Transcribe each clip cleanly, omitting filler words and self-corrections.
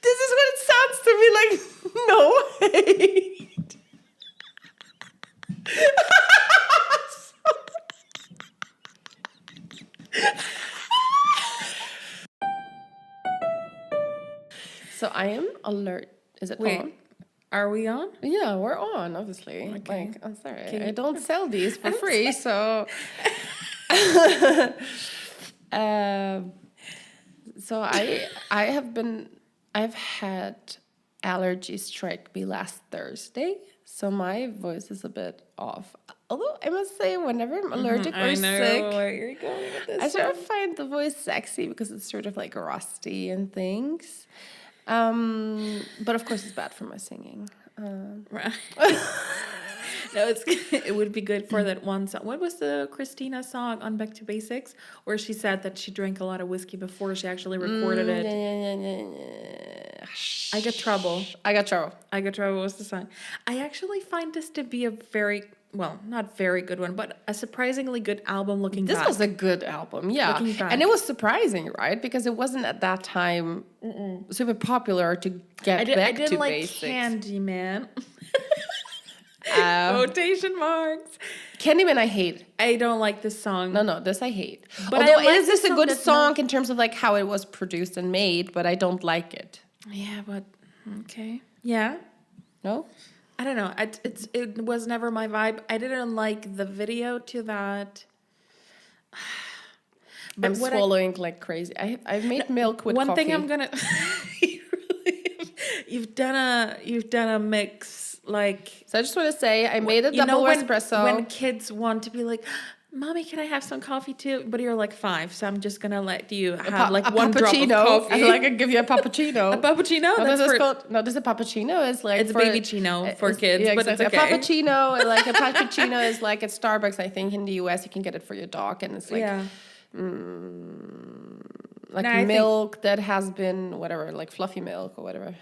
This is what it sounds to me like. No hate. So I am alert. Is it Wait, on? are we on? Yeah, we're on, obviously. Okay. Like, I'm sorry. Can I you- don't sell these for free, so. So I've had allergies strike me last Thursday, so my voice is a bit off. Although I must say, whenever I'm allergic or sick, where you're going with this. I sort of find the voice sexy because it's sort of like rusty and things. But of course, it's bad for my singing. Right. No, it would be good for that one song. What was the Christina song on Back to Basics where she said that she drank a lot of whiskey before she actually recorded it? Yeah. I Got Trouble. I got trouble. I Got Trouble was the song. I actually find this to be a very, well, not very good one, but a surprisingly good album looking This back. was a good album, yeah. Looking back. And it was surprising, right? Because it wasn't at that time super popular to get back I didn't to like basics. Candyman. Quotation marks. Candyman I hate. I don't like this song. No, this I hate. But Although I like it is the a song good that's song in terms of like how it was produced and made, but I don't like it. Yeah, but okay. Yeah. No? I don't know. It was never my vibe. I didn't like the video to that. But I'm swallowing like crazy. I've made milk with one coffee. thing I'm gonna. You've done a mix like. So I just want to say I made a You know double when, espresso. when kids want to be like, Mommy, can I have some coffee too? But you're like 5, so I'm just gonna let you have like a one drop of puppuccino. coffee. I like I give you a puppuccino. A puppuccino? No, That's this is for, called. No, this is a puppuccino. It's like it's for, baby chino for kids, yeah, but it's exactly. okay. A puppuccino, like a puppuccino, is like at Starbucks. I think in the US you can get it for your dog, and it's like yeah. like No, I milk that has been whatever, like fluffy milk or whatever.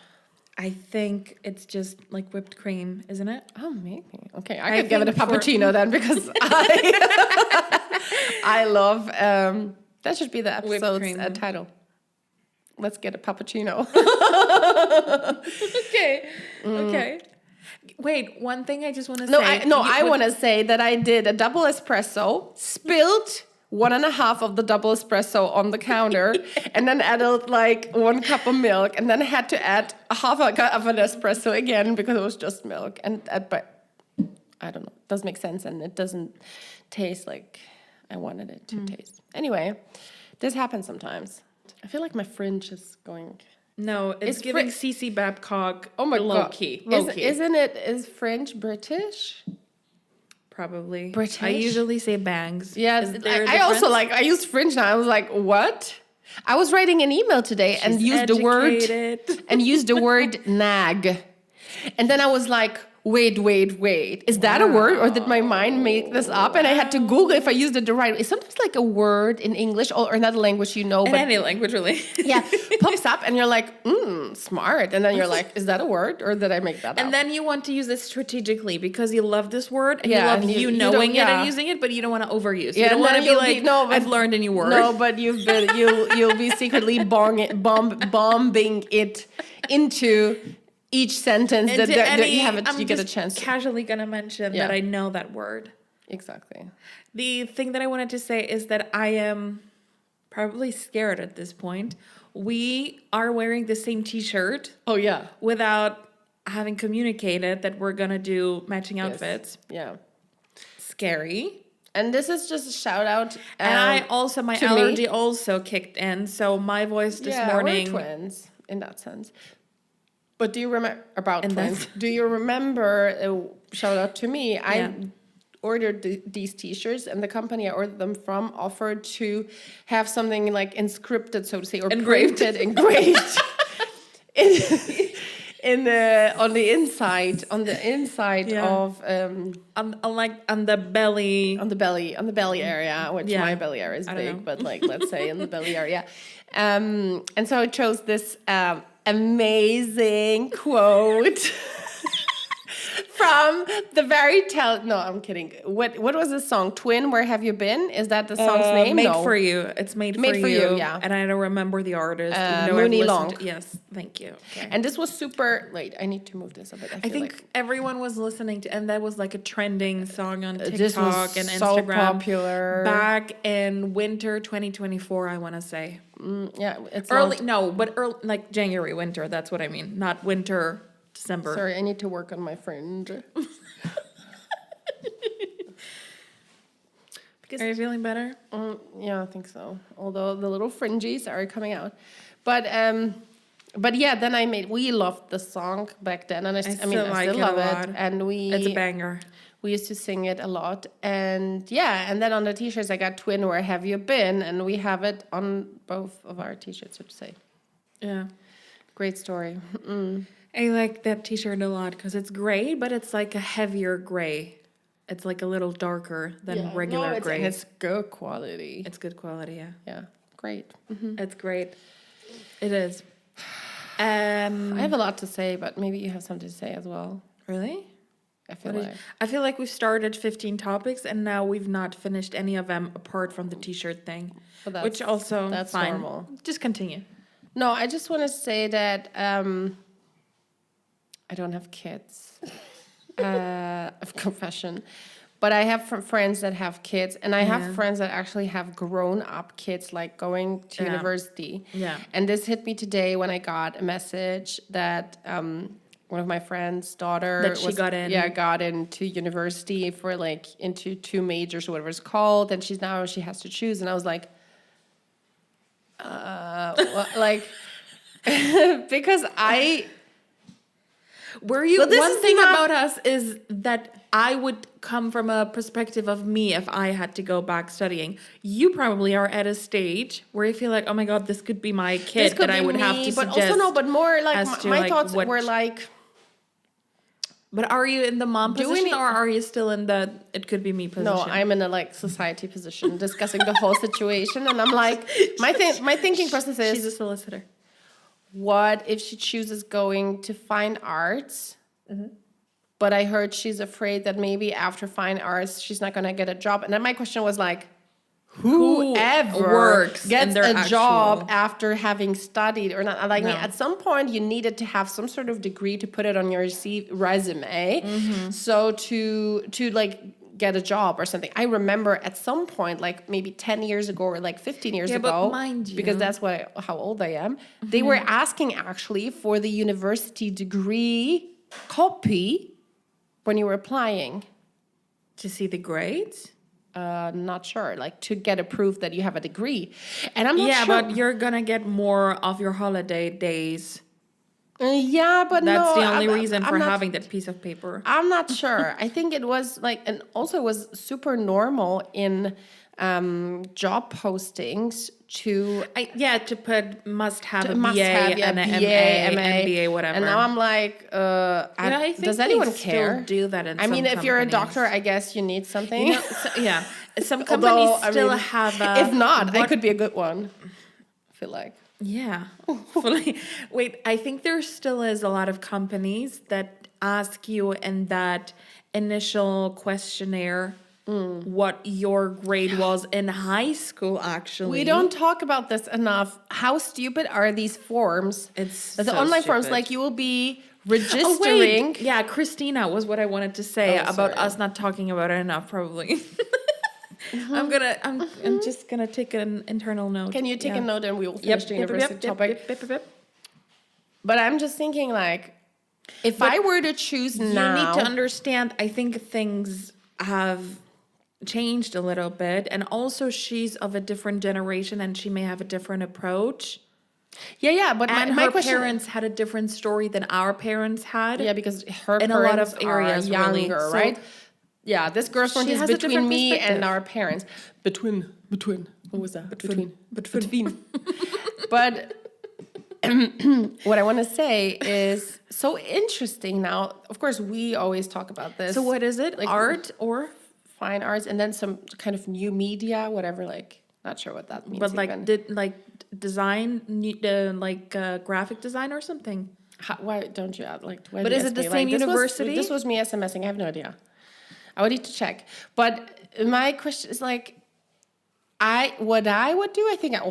I think it's just like whipped cream, isn't it? Oh, maybe. Okay, I I could give it a think for- puppuccino then because I love. That should be the Whipped episode's cream. title. Let's get a puppuccino. Okay. Okay. Wait, one thing I just want to No, say. I want to say that I did a double espresso, spilled 1.5 of the double espresso on the counter, and then added like 1 cup of milk, and then I had to add a half a cup of an espresso again because it was just milk. And but I don't know, it does make sense, and it doesn't taste like I wanted it to taste. Anyway, this happens sometimes. I feel like my fringe is going. No, it's giving CC Babcock. Oh my low god! Key. Isn't it? Is French British? Probably. British? I usually say bangs. Yeah, Is there a I also difference? like I used French now. I was like, what? I was writing an email today and She's used the word nag, and then I was like, wait, is that a word or did my mind make this up? And I had to Google if I used it the right way. It's sometimes like a word in English or another language in but any language, really. yeah, pops up and you're like, smart, and then you're like, is that a word or did I make that up? And then you want to use it strategically because you love this word and Yeah, you love and you knowing don't- it yeah. and using it, but you don't want to overuse. Yeah, You don't and want to then be you'll like, no, but- I've learned a new word. No, but you'll be secretly bombing it into each sentence that you get a chance to. Casually gonna mention Yeah. that I know that word. Exactly. The thing that I wanted to say is that I am probably scared at this point. We are wearing the same T-shirt Oh yeah. without having communicated that we're gonna do matching outfits. Yeah. Scary. And this is just a shout out. And I also, my to allergy me. also kicked in. So my voice this Yeah, morning. we're twins in that sense. But do you remember about And twins? that's- Do you remember? Shout out to me. Yeah. I ordered these T-shirts, and the company I ordered them from offered to have something like inscripted, so to say, or Engraved. engraved in the on the inside Yeah. of On the belly. on the belly area, which Yeah. my belly area is I don't big, know. but like let's say in the belly area. And so I chose this amazing quote from the very no, I'm kidding. What was the song? Twin, Where Have You Been? Is that the song's name? Made No. for You. It's Made for You. Yeah. And I don't remember the artist. Even though Muni I've Long. listened to, yes, thank you. Okay. And this was super. Wait, I need to move this a bit. I think everyone was listening to, and that was like a trending song on TikTok this was and so Instagram. popular Back in winter 2024, I want to say. yeah, it's Early, no, but early, like January, winter. That's what I mean. Not winter, December. Sorry, I need to work on my fringe. Are you feeling better? Yeah, I think so. Although the little fringes are coming out, but yeah. Then we loved the song back then, and I still love it, and it's a banger. We used to sing it a lot, and yeah, and then on the t-shirts I got Twin, Where Have You Been, and we have it on both of our t-shirts, so to say. Yeah, great story. I like that t-shirt a lot because it's gray, but it's like a heavier gray. It's like a little darker than regular gray. And it's good quality. It's good quality, yeah. Yeah, great. It's great. It is. I have a lot to say, but maybe you have something to say as well. Really? I feel like we started 15 topics and now we've not finished any of them apart from the t-shirt thing, which also that's fine. Normal. Just continue. No, I just want to say that I don't have kids. Of confession, but I have friends that have kids, and I have friends that actually have grown-up kids, like going to university. Yeah. And this hit me today when I got a message that one of my friends' daughter got into university for like into 2 majors or whatever it's called, and she has to choose, and I was like, like, because one thing about us is that I would come from a perspective of me if I had to go back studying. You probably are at a stage where you feel like, oh my God, this could be my kid that I would have to but suggest. Also no, but more like my thoughts were like. But are you in the mom position or are you still in the it could be me position? No, I'm in a like society position discussing the whole situation, and I'm like my thinking process is she's a solicitor. What if she chooses going to fine arts? But I heard she's afraid that maybe after fine arts she's not gonna get a job. And then my question was like, whoever gets a job after having studied or not? Like at some point you needed to have some sort of degree to put it on your resume. So to like get a job or something. I remember at some point, like maybe 10 years ago or like 15 years ago, but mind you, because that's how old I am, they were asking actually for the university degree copy when you were applying. To see the grades? Not sure, like to get a proof that you have a degree. And I'm not sure. Yeah, but you're gonna get more of your holiday days. Yeah, but that's the only reason for having that piece of paper. I'm not sure. I think it was like, and also it was super normal in job postings to put must have a BA and an MA, MBA, whatever. And now I'm like, I think does anyone care? Still do that in some mean, if companies. you're a doctor, I guess you need something. Some companies still have. If not, I could be a good one. I feel like. Yeah. Wait, I think there still is a lot of companies that ask you in that initial questionnaire what your grade was in high school, actually. We don't talk about this enough. How stupid are these forms? It's the so online stupid. forms, like you will be registering. Yeah, Christina was what I wanted to say about us not talking about it enough, probably. I'm just gonna take an internal note. Can you take a note and we will finish the university topic? But I'm just thinking, like, if I were to choose now, you need to understand. I think things have changed a little bit, and also she's of a different generation, and she may have a different approach. Yeah, but my parents had a different story than our parents had. Yeah, because her in parents a lot of areas are younger, really, right? Yeah, this girlfriend is between me and our parents. Between. What was that? Between. But what I want to say is so interesting now. Of course, we always talk about this. So what is it? Like art or fine arts, and then some kind of new media, whatever. Like, not sure what that means. But like design, graphic design or something. Why don't you add, like, why But do you is it ask the me? same Like, university? This was me SMSing. I have no idea. I would need to check. But my question is like, what I would do, I think I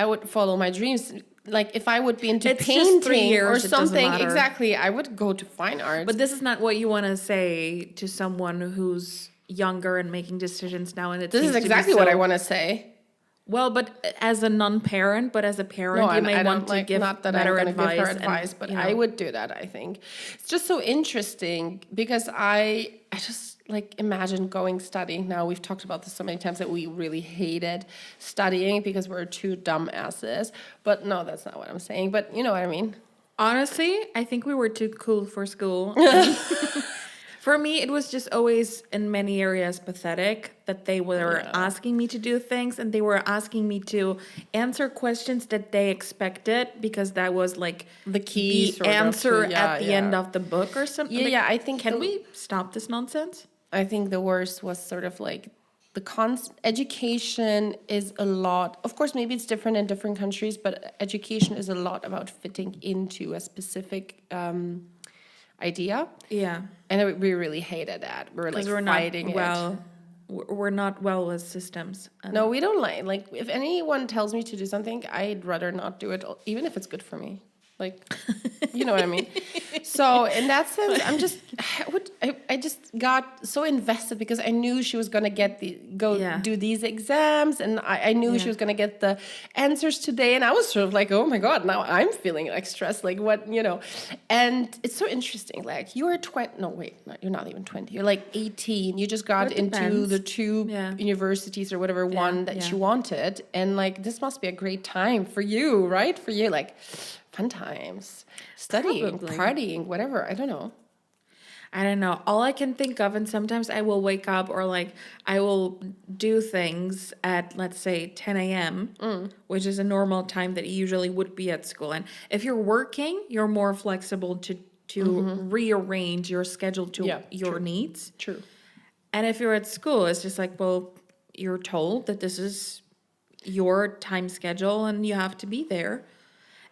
would follow my dreams. Like if I would be into It's just 3 painting years, or it doesn't something, matter. exactly, I would go to fine arts. But this is not what you want to say to someone who's younger and making decisions now. And this is exactly what I want to say. Well, but as a non-parent, but as a parent, you may want to give not that better I'm gonna advice. give her advice, but I would do that. I think it's just so interesting because I just like imagine going studying. Now we've talked about this so many times that we really hated studying because we're two dumb asses. But no, that's not what I'm saying. But you know what I mean. Honestly, I think we were too cool for school. For me, it was just always in many areas pathetic that they were asking me to do things and they were asking me to answer questions that they expected because that was like The key the answer at the end of the book or something. Yeah, I think Can we stop this nonsense? I think the worst was sort of like education is a lot. Of course, maybe it's different in different countries, but education is a lot about fitting into a specific idea. Yeah. And we really hated that. We were like fighting it. We're not well with systems. No, we don't like if anyone tells me to do something, I'd rather not do it, even if it's good for me. Like, you know what I mean? So in that sense, I just got so invested because I knew she was going to do these exams, and I knew she was going to get the answers today. And I was sort of like, oh my God, now I'm feeling like stressed, like what, you know. And it's so interesting. Like you are 20, no, wait, you're not even 20. You're like 18. You just got into the two universities or whatever one that you wanted. And like, this must be a great time for you, right? For you, like, fun times, studying, partying, whatever. I don't know. All I can think of, and sometimes I will wake up or like I will do things at, let's say, 10 a.m., which is a normal time that you usually would be at school. And if you're working, you're more flexible to rearrange your schedule to your needs. True. And if you're at school, it's just like, well, you're told that this is your time schedule and you have to be there.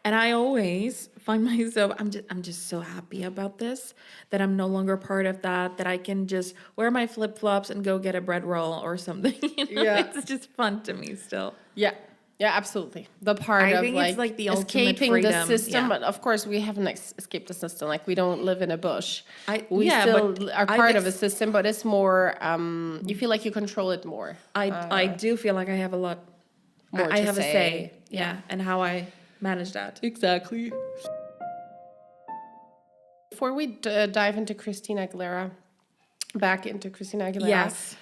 And I always find myself, I'm just so happy about this, that I'm no longer part of that I can just wear my flip-flops and go get a bread roll or something. Yeah. It's just fun to me still. Yeah. Yeah, absolutely. The part I of think it's like the ultimate escaping freedom. the system, but of course we haven't escaped the system. Like we don't live in a bush. We still are part of a system, but it's more, you feel like you control it more. I do feel like I have a lot more I to have say. a say. Yeah. And how I manage that. Exactly. Before we dive into back into Christina Aguilera, Yes.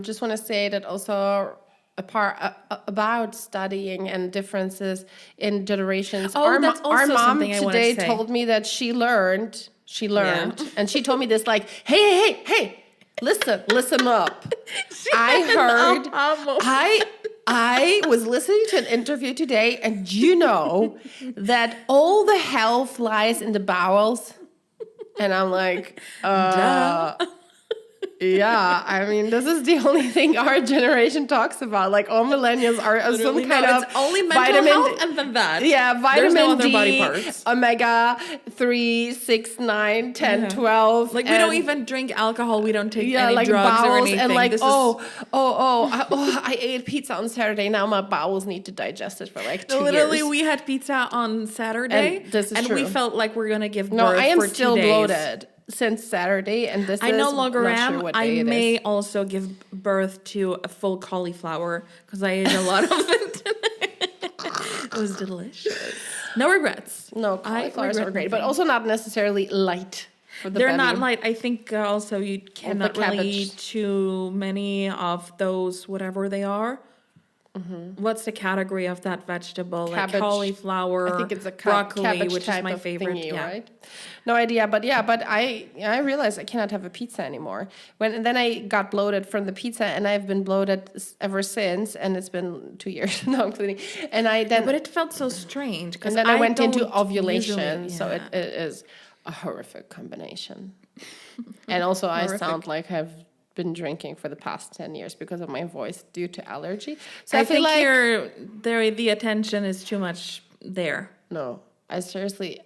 just want to say that also about studying and differences in generations. That's also our mom something I wanna today say. told me that she learned, and she told me this like, hey, listen up. I was listening to an interview today, and you know that all the health lies in the bowels. And I'm like, yeah, I mean, this is the only thing our generation talks about. Like, all millennials are some kind of it's only mental health and then that. Yeah, vitamin no other D, body parts. omega 3, 6, 9, 10, 12. Like, we don't even drink alcohol. We don't take any like drugs or bowels anything. and like, I ate pizza on Saturday. Now my bowels need to digest it for like 2 years. Literally, we had pizza on Saturday. And this is we true. felt like we're going to give birth No, I am for still 2 days. bloated since Saturday, and this I is no longer not am. Sure what I day it may is. also give birth to a full cauliflower because I ate a lot of it. It was delicious. No regrets. No, cauliflowers are great, but also not necessarily light for the They're belly. not light. I think also you cannot really cabbage. eat too many of those, whatever they are. Mm-hmm. What's the category of that vegetable? Cabbage. Like cauliflower, I think it's a broccoli, cabbage which is type my of favorite. thingy, right? No idea, but I realized I cannot have a pizza anymore. And then I got bloated from the pizza, and I've been bloated ever since, and it's been 2 years. No, I'm kidding. And But it felt so strange because then I went into don't ovulation, usually- so it is a horrific combination. And also, I sound like I've been drinking for the past 10 years because of my voice due to allergy. So I I feel think like the attention is too much there. no, I seriously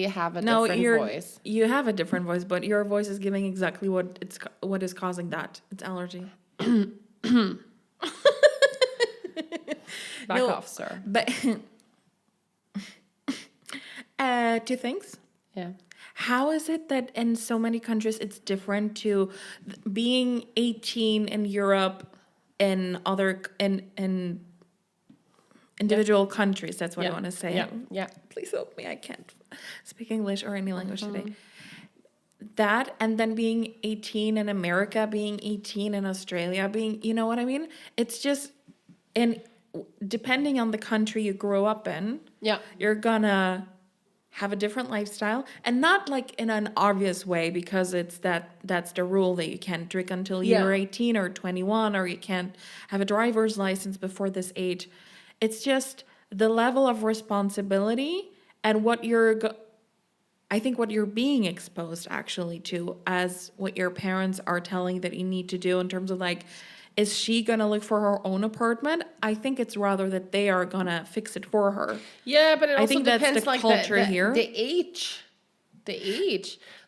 have a different voice. You have a different voice, but your voice is giving exactly what is causing that. It's allergy. Back off, sir. But two things. Yeah. How is it that in so many countries it's different to being 18 in Europe and other in individual countries? That's what I want to say. Yeah. Please help me. I can't speak English or any language today. That, and then being 18 in America, being 18 in Australia, being, you know what I mean? It's just, and depending on the country you grow up in, you're gonna have a different lifestyle, and not like in an obvious way, because that's the rule that you can't drink until you're 18 or 21, or you can't have a driver's license before this age. It's just the level of responsibility and what I think what you're being exposed actually to, as what your parents are telling that you need to do in terms of like, is she going to look for her own apartment? I think it's rather that they are going to fix it for her. Yeah, but it also I think depends, that's the like culture here. The age.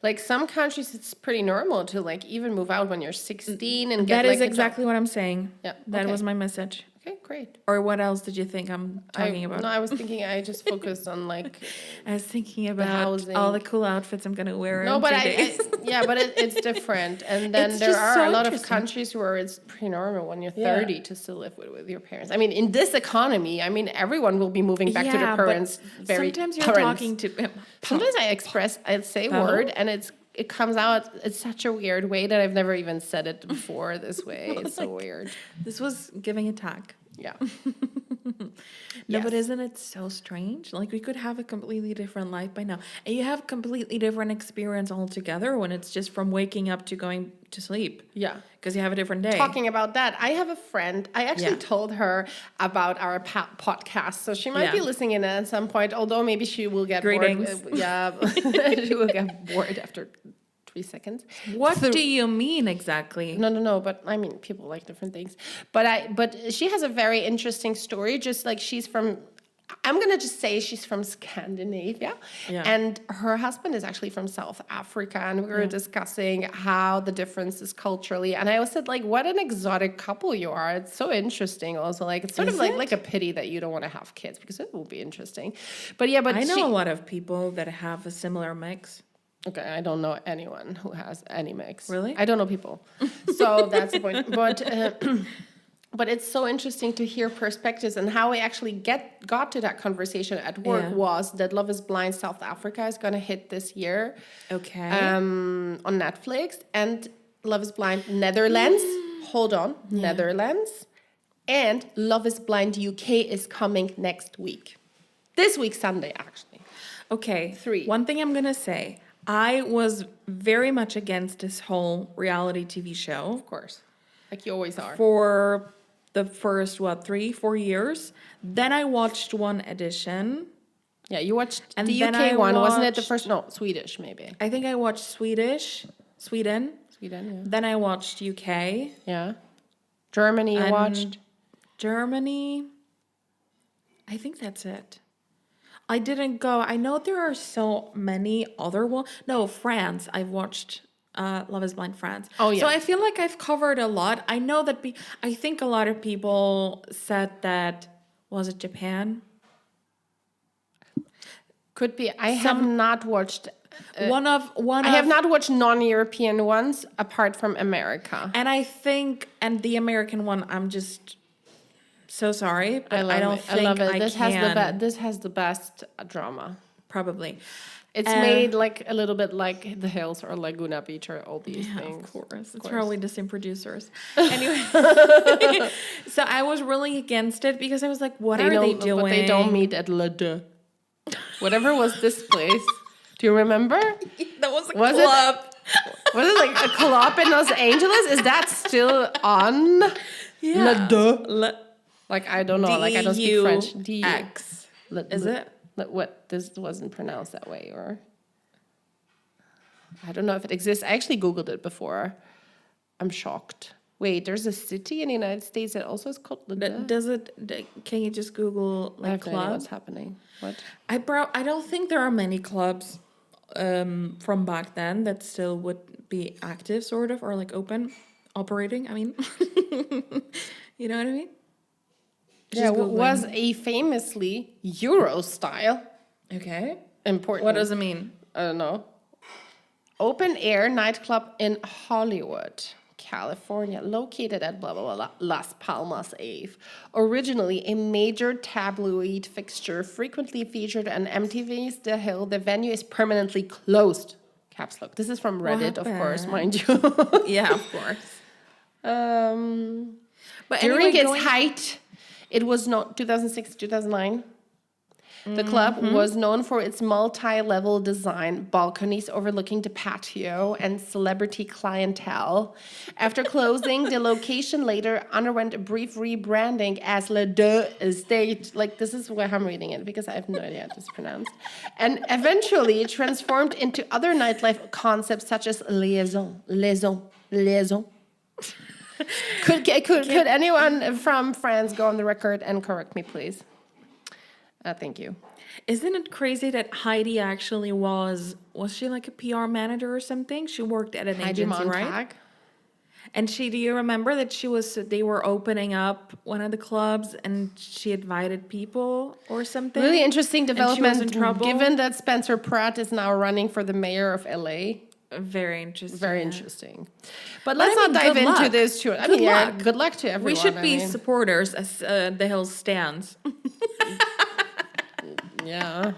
Like some countries, it's pretty normal to like even move out when you're 16 and get that like is exactly what I'm saying. Yeah, That okay. was my message. Okay, great. Or what else did you think I'm talking about? No, I was thinking I just focused on like I was thinking about housing. all the cool outfits I'm going to wear. No, in but 3 days. but it's different. And then It's there just are so a lot of interesting. countries where it's pretty normal when you're 30 to still live with your parents. I mean, in this economy, I mean, everyone will be moving back to their but parents. sometimes you're parents. talking to. Sometimes I say a word and it comes out. It's such a weird way that I've never even said it before this way. It's so weird. This was giving a tag. Yeah. No, but isn't it so strange? Like, we could have a completely different life by now. And you have completely different experience altogether when it's just from waking up to going to sleep. Yeah. Because you have a different day. Talking about that, I have a friend. I actually told her about our podcast, so she might be listening in at some point. Although maybe she will get bored. She will get bored after 3 seconds. What do you mean exactly? No. But I mean, people like different things. But she has a very interesting story. Just like she's from. I'm going to just say she's from Scandinavia, and her husband is actually from South Africa, and we were discussing how the difference is culturally, and I always said, like, what an exotic couple you are. It's so interesting also, like, it's sort of like a pity that you don't want to have kids, because it will be interesting. But I know a lot of people that have a similar mix. Okay, I don't know anyone who has any mix. Really? I don't know people. So that's the point. But it's so interesting to hear perspectives, and how we actually got to that conversation at work was that Love is Blind South Africa is going to hit this year. Okay. On Netflix, and Love is Blind Netherlands. Hold on. Netherlands. And Love is Blind UK is coming next week. This week, Sunday, actually. Okay. 3. One thing I'm going to say. I was very much against this whole reality TV show. Of course. Like you always are. For the first, 3-4 years. Then I watched one edition. Yeah, you watched and the then UK one. Wasn't it the first? No, Swedish maybe. I think I watched Sweden. Yeah. Then I watched UK. Yeah. Germany you watched? Germany. I think that's it. I didn't go. I know there are so many other ones. No, France. I've watched Love is Blind France. Oh, yeah. So I feel like I've covered a lot. I know that I think a lot of people said that, was it Japan? Could be. I have not watched. I have not watched non-European ones apart from America. And I think, and the American one, I'm just so sorry, but I don't think I love it. This has the best drama. Probably. It's made like a little bit like The Hills or Laguna Beach or all these things. Of course. It's probably the same producers. Anyway, so I was really against it because I was like, what are they doing? But they don't meet at Le Deux. Whatever was this place. Do you remember? That was a club. Was it like a club in Los Angeles? Is that still on? Yeah. Le Deux. Like, I don't know. Like, I don't speak French. X. Is it? What? This wasn't pronounced that way, or I don't know if it exists. I actually Googled it before. I'm shocked. Wait, there's a city in the United States that also is called the. Can you just Google I like have no idea club? what's happening. What? I don't think there are many clubs from back then that still would be active, sort of, or like open, operating. I mean, you know what I mean? Yeah, Just was Googling. a famously Euro style Okay. important. What does it mean? I don't know. Open air nightclub in Hollywood, California, located at blah, blah, blah, blah, Las Palmas Ave. Originally a major tabloid fixture, frequently featured on MTV's The Hill, the venue is permanently closed. Caps lock. This is from Reddit, of course, mind you. Yeah, of course. But During anyway, its height, it was not 2006, 2009. The club was known for its multi-level design, balconies overlooking the patio, and celebrity clientele. After closing, the location later underwent a brief rebranding as Le Deux Estate. Like, this is where I'm reading it because I have no idea how it's pronounced. And eventually transformed into other nightlife concepts such as liaison. Could anyone from France go on the record and correct me, please? Thank you. Isn't it crazy that Heidi actually was she like a PR manager or something? She worked at an Heidi agency, right? Montag. And do you remember that they were opening up one of the clubs and she invited people or something? Really interesting And she was development, in trouble? given that Spencer Pratt is now running for the mayor of LA. Very interesting. Very yeah. interesting. But let's not dive good into luck. this too. I Good mean, yeah, luck. good luck to everyone. We should be I mean, supporters as the Hill stands. yeah.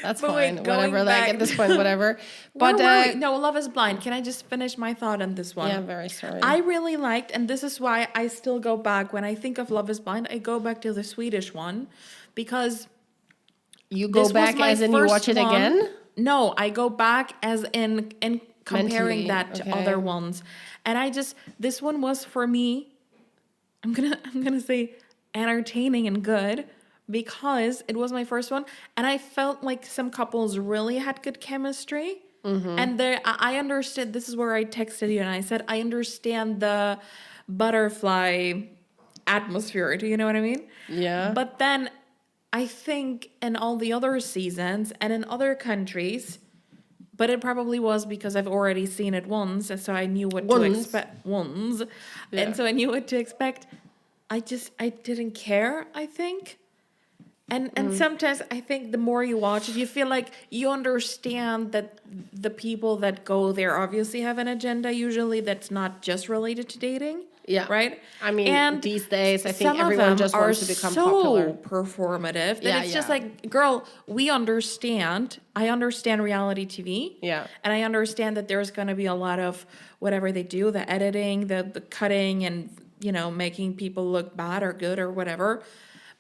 That's But wait, fine. going Whatever. Like back- at this point, whatever. But But no, Love is Blind. Can I just finish my thought on this one? yeah, very sorry. I really liked, and this is why I still go back when I think of Love is Blind. I go back to the Swedish one because you go this was back my as in you first watch it one. again. No, I go back as in comparing Mentally, that to okay. other ones, and this one was for me. I'm gonna say entertaining and good because it was my first one, and I felt like some couples really had good chemistry. And I understood. This is where I texted you and I said I understand the butterfly atmosphere. Do you know what I mean? Yeah. But then I think in all the other seasons and in other countries, but it probably was because I've already seen it once, and so I knew what to expect once, Yeah. and so I knew what to expect. I didn't care, I think. And sometimes I think the more you watch it, you feel like you understand that the people that go there obviously have an agenda, usually that's not just related to dating. Yeah. Right? I mean, and these days, I think some of everyone them just are wants to become so popular. performative that Yeah, it's just yeah. like, girl, we understand. I understand reality TV. Yeah. And I understand that there's going to be a lot of whatever they do, the editing, the cutting, and, making people look bad or good or whatever.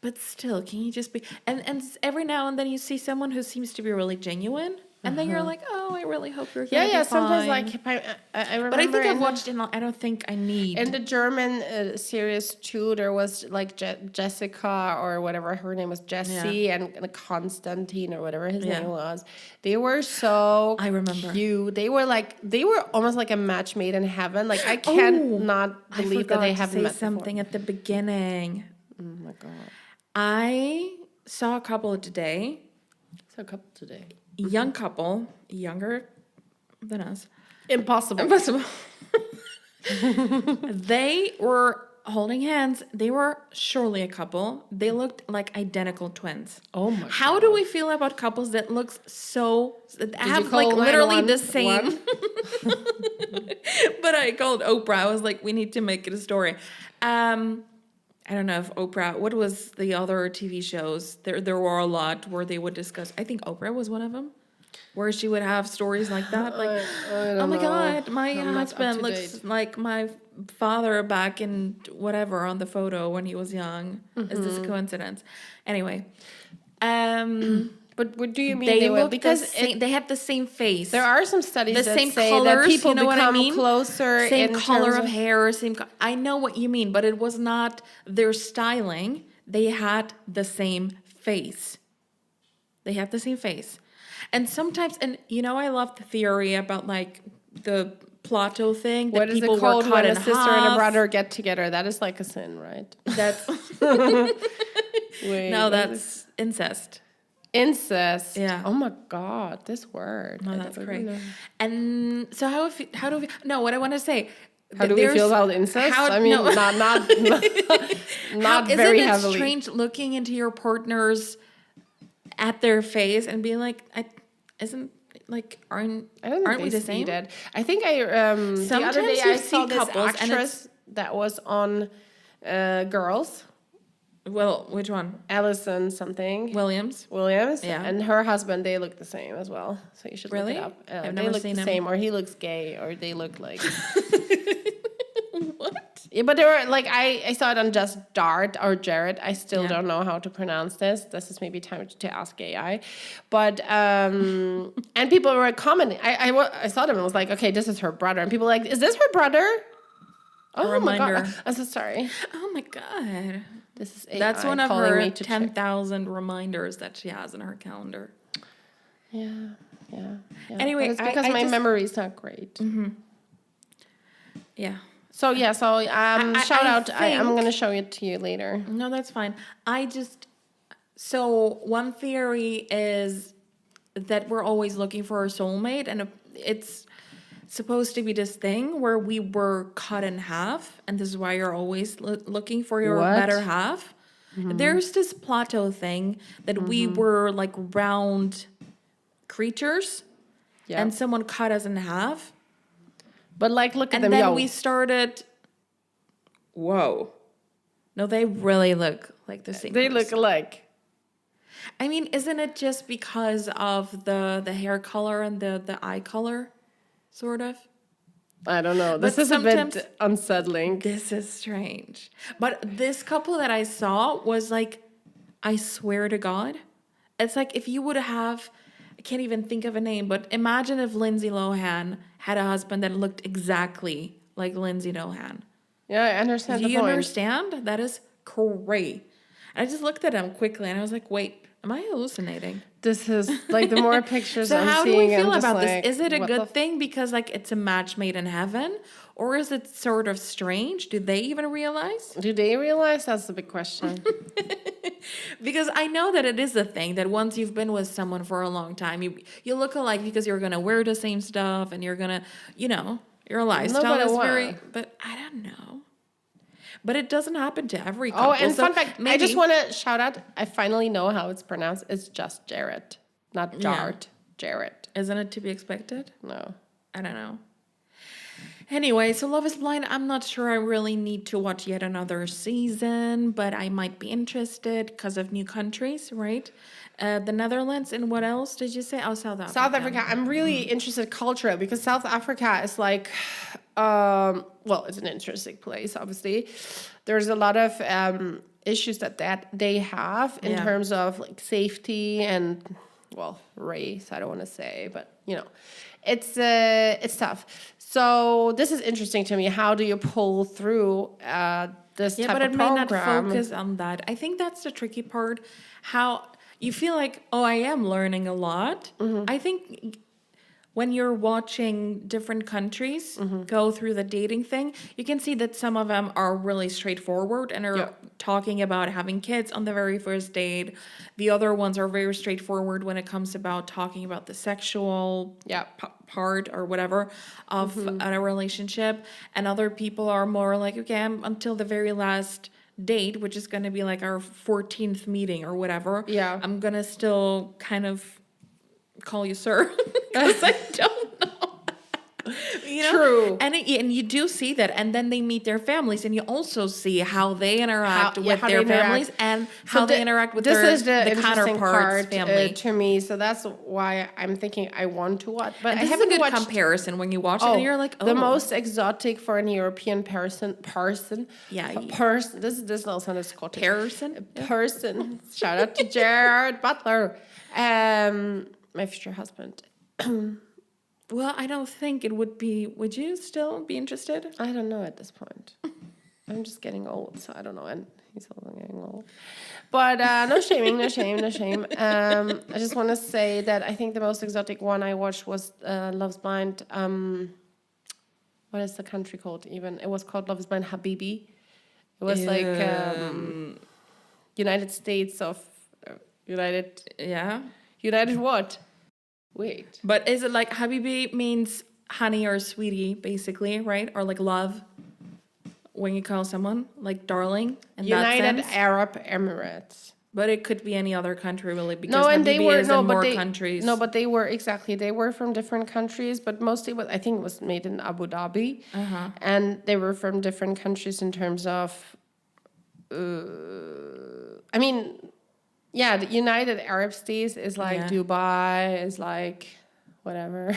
But still, can you just be... And every now and then you see someone who seems to be really genuine. And then you're like, oh, I really hope you're going to be Sometimes fine. like I remember. But I think I've in watched it. I don't think I need... in the German series too, there was like Jessica or whatever her name was, Jessie, and Constantine or whatever his name was. They were so I remember. cute. They were almost like a match made in heaven. Like I can't not believe that they haven't met something at the beginning. before. Oh my god! I saw a couple today. So a couple today. Young couple, younger than us. Impossible. They were holding hands. They were surely a couple. They looked like identical twins. Oh my How do we feel about couples that looks that have call like literally the 911? same? But I called Oprah. I was like, we need to make it a story. I don't know if Oprah, what was the other TV shows? There were a lot where they would discuss, I think Oprah was one of them, where she would have stories like that. Like, oh my God, my husband looks like my father back in whatever on the photo when he was young. Is this a coincidence? Anyway. But what do you mean They were? look Because they have the same face. there are some studies the that same say colors, that people you know become what I mean? closer. Same in color terms of hair, I know what you mean, but it was not their styling. They had the same face. They have the same face. And sometimes, I love the theory about like the Plateau thing that What is it people were called cut when a in sister and a half. brother get together? That is like a sin, right? That's Wait, no, what is it? that's incest. Incest. Yeah. Oh my God, this word. No, I that's don't great. know. And so how do we? No, what I want to say. How do we feel about incest? I mean, no. not not very isn't it heavily. strange looking into your partner's at their face and being like, isn't like aren't I don't think aren't they we the see same? that. I think the other Sometimes day you I saw see this couples and actress that was on Girls, Well, which one? Allison something. Williams. Williams, Yeah. and her husband, they look the same as well. So you should Really? look it up. I've They never look seen the him. same, or he looks gay, or they look like. What? Yeah, but they were like I saw it on Just Dart or Jared. I still Yeah. don't know how to pronounce this. This is maybe time to ask AI, but and people were commenting. I saw them and was like, okay, this is her brother, and people were like, is this her brother? Oh reminder. my God, I'm so sorry. Oh my god. This is AI That's one of calling her me to check. 10,000 reminders that she has in her calendar. Yeah. Anyway, But it's because I my just- memory is not great. Yeah. So yeah, shout I out. I'm think- gonna show it to you later. No, that's fine. So one theory is that we're always looking for a soulmate, and it's supposed to be this thing where we were cut in half, and this is why you're always looking for your What? better half. There's this plateau thing that we were like round creatures, Yeah. and someone cut us in half, But like, look at and them, then yo. we started. Whoa! No, they really look like the same. They person. look alike. I mean, isn't it just because of the hair color and the eye color, sort of? I don't know. This But is a sometimes- bit unsettling. This is strange. But this couple that I saw was like, I swear to God, it's like if you would have, I can't even think of a name, but imagine if Lindsay Lohan had a husband that looked exactly like Lindsay Lohan. Yeah, I understand Do the you point. understand? That is crazy. I just looked at him quickly and I was like, wait, am I hallucinating? This is like the more pictures So I'm how do seeing. we feel I'm just about like, this? Is it a what good the thing because like it's a match made in heaven, or is it sort of strange? Do they even realize? Do they realize? That's the big question. Because I know that it is a thing that once you've been with someone for a long time, you look alike because you're gonna wear the same stuff and you're gonna, your lifestyle but is what? very. But I don't know. But it doesn't happen to every Oh, couple. and so fun fact, I maybe- just want to shout out. I finally know how it's pronounced. It's just Jared, not Yeah. Jart. Jared. Isn't it to be expected? No. I don't know. Anyway, so Love is Blind, I'm not sure I really need to watch yet another season, but I might be interested because of new countries, right? The Netherlands, and what else did you say? Oh, South Africa. South Africa. I'm really interested culturally because South Africa is like, it's an interesting place. Obviously, there's a lot of issues that they have in Yeah. terms of like safety and race. I don't want to say, but it's tough. So this is interesting to me. How do you pull through this Yeah, type but of it may program? not focus on that. I think that's the tricky part. How you feel like, oh, I am learning a lot. Mm-hmm. I think when you're watching different countries Mm-hmm. go through the dating thing, you can see that some of them are really straightforward and are Yeah. talking about having kids on the very first date. The other ones are very straightforward when it comes about talking about the sexual Yeah. part or whatever of a relationship. And other people are more like, okay, I'm until the very last date, which is going to be like our 14th meeting or whatever. Yeah. I'm going to still kind of call you sir because I don't know. True. And you do see that, and then they meet their families, and you also see how they interact with how their they interact. families and So how they interact with this their is the interesting counterparts' part family. to me. So that's why I'm thinking I want to watch, but And I this is a haven't good watched. comparison when you watch it, and you're like, oh, The most exotic for an European person. Yeah, Person. This also sounds Scottish. Person? Person. Shout out to Jared Butler. My future husband. Well, I don't think it would be. Would you still be interested? I don't know at this point. I'm just getting old, so I don't know. And he's also getting old. But no shaming, no shame, no shame. I just want to say that I think the most exotic one I watched was Love's Blind. what is the country called even? It was called Love is Blind Habibi. It was like United States of United what? Wait. But is it like Habibi means honey or sweetie, basically, right? Or like love when you call someone like darling in that United sense? Arab Emirates. But it could be any other country, really, because No, and they Habibi were is in more countries. No, but they were they were from different countries, but mostly I think it was made in Abu Dhabi, and they were from different countries in terms of. I mean, yeah, the United Arab States is like Dubai, is like whatever.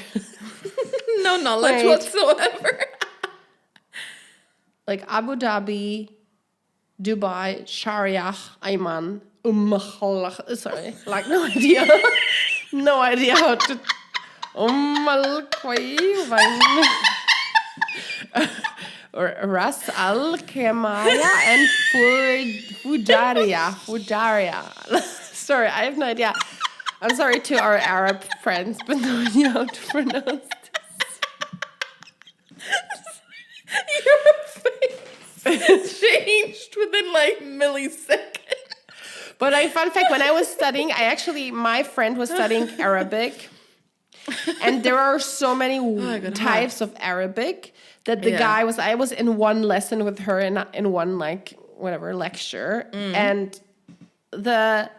No knowledge whatsoever. Like Abu Dhabi, Dubai, Sharia, Ayman, sorry, like no idea. No idea how to. Or Ras Al Khaimah and Fujairah. Sorry, I have no idea. I'm sorry to our Arab friends, but no idea how to pronounce this. Your face changed within like milliseconds. But fun fact, when I was studying, my friend was studying Arabic. And there are so many types of Arabic that I was in one lesson with her in one like whatever lecture, and the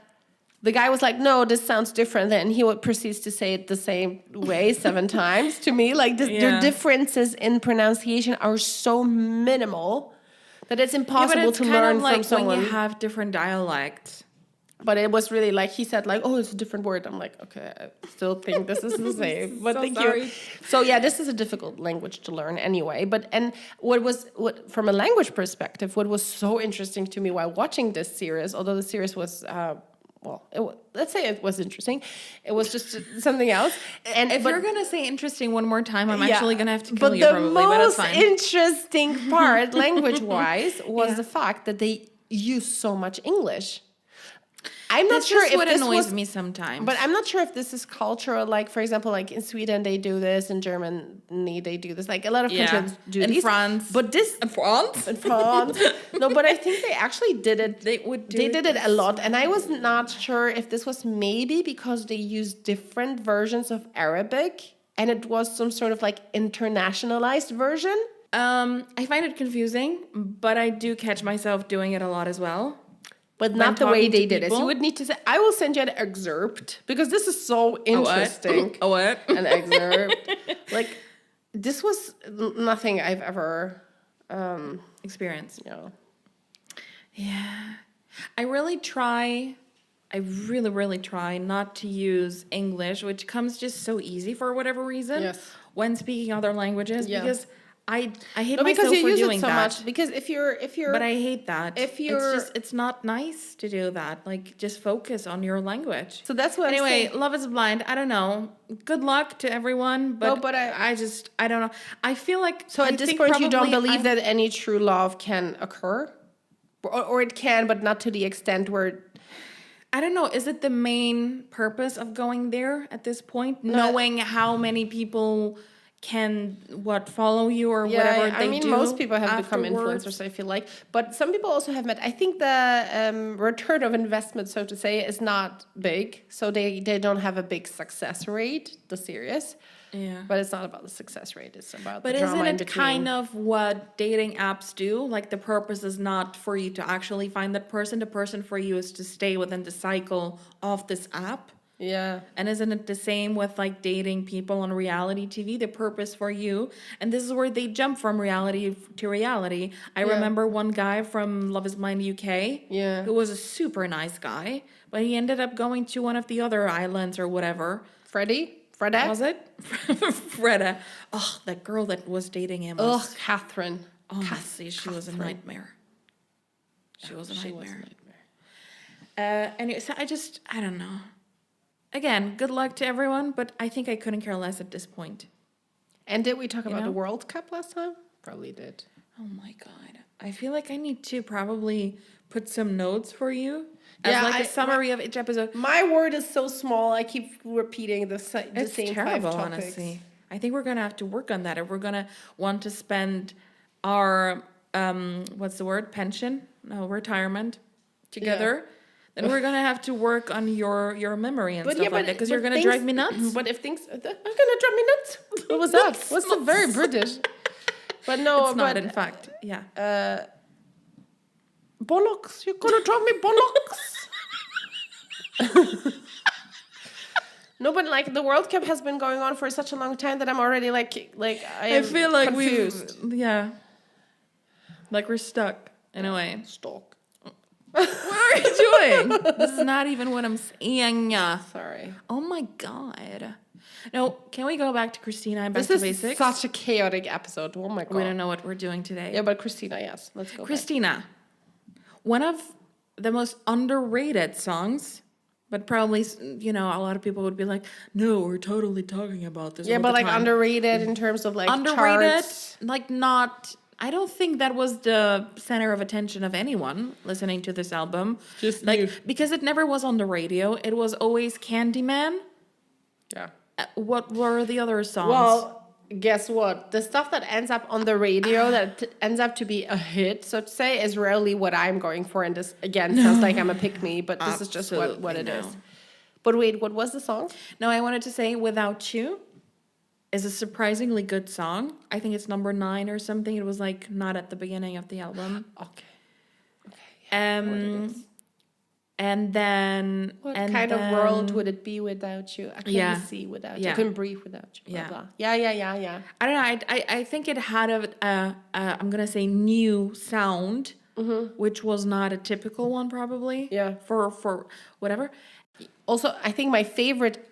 guy was like, no, this sounds different, and he would proceed to say it the same way 7 times to me. Like their differences in pronunciation are so minimal that it's impossible to learn from someone. When you have different dialects. But it was really like, he said like, oh, it's a different word. I'm like, okay, I still think this is the same. But So thank sorry. you. So yeah, this is a difficult language to learn anyway. And what from a language perspective, what was so interesting to me while watching this series, although the series was, let's say it was interesting, it was just something else. And If you're gonna say interesting one more time, I'm actually gonna have to kill you probably. But But it's the fine. most interesting part, language-wise, was the fact that they use so much English. I'm not sure if this annoys me sometimes. But I'm not sure if this is cultural. Like, for example, like in Sweden they do this, in Germany they do this. Like a lot of countries do in these. France. But this In France? in France. No, but I think they actually did it. They did it a lot, and I was not sure if this was maybe because they used different versions of Arabic, and it was some sort of like internationalized version. I find it confusing, but I do catch myself doing it a lot as well. But not the way they did it. So you would need to say, I will send you an excerpt because this is so interesting. A what? An excerpt. Like, this was nothing I've ever experienced. No. Yeah. I really, really try not to use English, which comes just so easy for whatever reason. Yes. When speaking other languages. Yeah. Because I hate No, myself because you for use doing it so that. much. Because if you're But I hate that. If it's not nice to do that. Like, just focus on your language. So that's what anyway, I'm saying. Love is Blind. I don't know. Good luck to everyone. But, No, but I don't know. I feel like So at this point, you don't believe that any true love can occur? Or it can, but not to the extent where... I don't know. Is it the main purpose of going there at this point? Knowing how many people can follow you or whatever they do. Most people have become afterwards. influencers, I feel like. But some people also have met. I think the return of investment, so to say, is not big. So they don't have a big success rate, the series. Yeah. But it's not about the success rate. It's about But the drama in isn't it between. kind of what dating apps do? Like, the purpose is not for you to actually find that person. The person for you is to stay within the cycle of this app. Yeah. And isn't it the same with like dating people on reality TV? The purpose for you, and this is where they jump from reality to reality. I remember one guy from Love is Blind UK, who was a super nice guy, but he ended up going to one of the other islands or whatever. Freda? Was it? Freda. Oh, that girl that was dating him. Catherine. Honestly, she was a nightmare. She was a nightmare. Anyway, so I don't know. Again, good luck to everyone, but I think I couldn't care less at this point. And did we talk about the World Cup last time? Probably did. Oh my God. I feel like I need to probably put some notes for you as a summary of each episode. My word is so small, I keep repeating the same It's terrible, 5 topics. Honestly. I think we're gonna have to work on that if we're gonna want to spend our what's the word? Pension? No, retirement together. Then we're gonna have to work on your memory and stuff like that because you're gonna drive me nuts. But if things, I'm gonna drive me nuts. What was that? What's the very British? But no, It's not, in fact. Yeah. Bollocks! You're gonna drive me bollocks. No, but like the World Cup has been going on for such a long time that I'm already like I feel like confused. like we're stuck in a way. Stalk. What are you doing? This is not even what I'm saying. Sorry. Oh my god. No, can we go back to Christina and back This to is basics? such a chaotic episode. Oh my god. We don't know what we're doing today. Yeah, but Christina, yes. Let's go. Christina, one of the most underrated songs, but probably, a lot of people would be like, no, we're totally talking about this. Yeah, all but the like time. underrated in terms of like Underrated, charts. like not. I don't think that was the center of attention of anyone listening to this album. Just like you. because it never was on the radio. It was always Candyman. Yeah. What were the other songs? Well, guess what? The stuff that ends up on the radio ends up to be a hit, so to say, is rarely what I'm going for. And this again sounds like I'm a pick me, but this is just what it is. But wait, what was the song? No, I wanted to say "Without You" is a surprisingly good song. I think it's number 9 or something. It was like not at the beginning of the album. Okay. Yeah, what it is. And then What kind of world would it be without you? I couldn't see without you. I couldn't breathe without you. Blah, blah. Yeah. I don't know. I think it had I'm gonna say new sound, which was not a typical one probably. Yeah. For whatever. Also, I think my favorite.